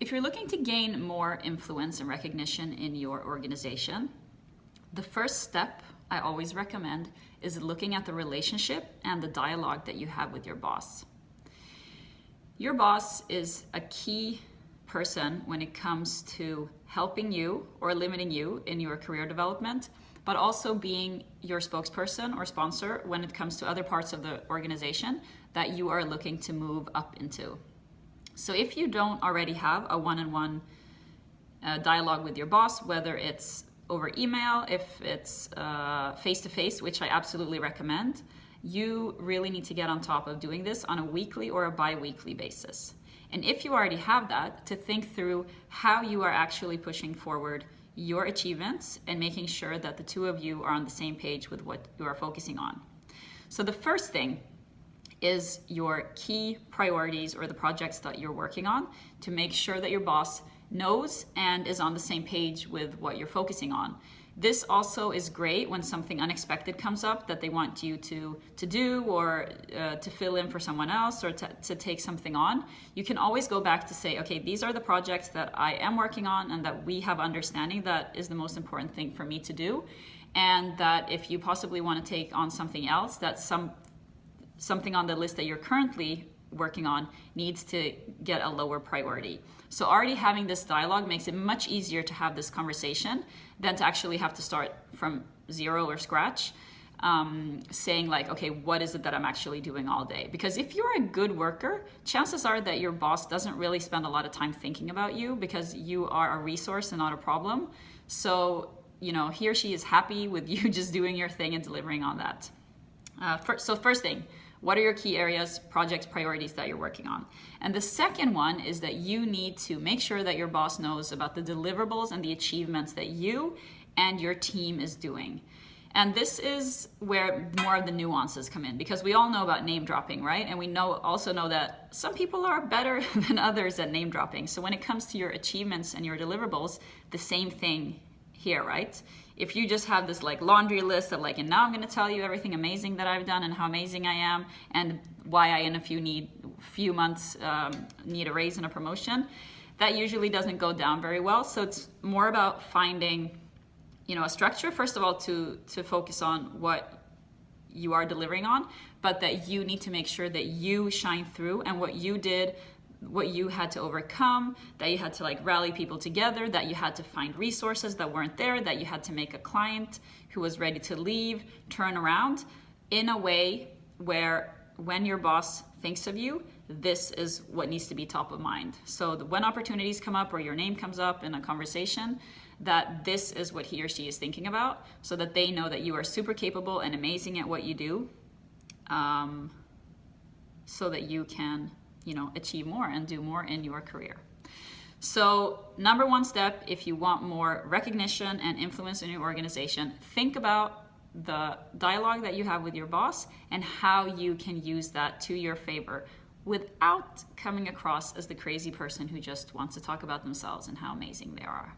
If you're looking to gain more influence and recognition in your organization, the first step I always recommend is looking at the relationship and the dialogue that you have with your boss. Your boss is a key person when it comes to helping you or limiting you in your career development, but also being your spokesperson or sponsor when it comes to other parts of the organization that you are looking to move up into. So if you don't already have a one-on-one dialogue with your boss, whether it's over email, if it's face-to-face, which I absolutely recommend, you really need to get on top of doing this on a weekly or a bi-weekly basis. And if you already have that, to think through how you are actually pushing forward your achievements and making sure that the two of you are on the same page with what you are focusing on. So the first thing is your key priorities or the projects that you're working on, to make sure that your boss knows and is on the same page with what you're focusing on. This also is great when something unexpected comes up that they want you to do, or to fill in for someone else, or to take something on. You can always go back to say, okay, these are the projects that I am working on and that we have understanding that is the most important thing for me to do. And that if you possibly want to take on something else, that's something on the list that you're currently working on needs to get a lower priority. So already having this dialogue makes it much easier to have this conversation than to actually have to start from zero or scratch, saying like, okay, what is it that I'm actually doing all day? Because if you're a good worker, chances are that your boss doesn't really spend a lot of time thinking about you, because you are a resource and not a problem. So, he or she is happy with you just doing your thing and delivering on that. So first thing, what are your key areas, projects, priorities that you're working on? And the second one is that you need to make sure that your boss knows about the deliverables and the achievements that you and your team is doing. And this is where more of the nuances come in, because we all know about name dropping, right? And we also know that some people are better than others at name dropping. So when it comes to your achievements and your deliverables, the same thing here, right? If you just have this like laundry list of like, and now I'm going to tell you everything amazing that I've done and how amazing I am and why I in a few months need a raise and a promotion, that usually doesn't go down very well. So it's more about finding, a structure, first of all, to focus on what you are delivering on, but that you need to make sure that you shine through, and what you did, what you had to overcome, that you had to like rally people together, that you had to find resources that weren't there, that you had to make a client who was ready to leave turn around in a way where when your boss thinks of you, this is what needs to be top of mind. So when opportunities come up or your name comes up in a conversation, that this is what he or she is thinking about, so that they know that you are super capable and amazing at what you do, so that you can achieve more and do more in your career. So number one step, if you want more recognition and influence in your organization, think about the dialogue that you have with your boss and how you can use that to your favor without coming across as the crazy person who just wants to talk about themselves and how amazing they are.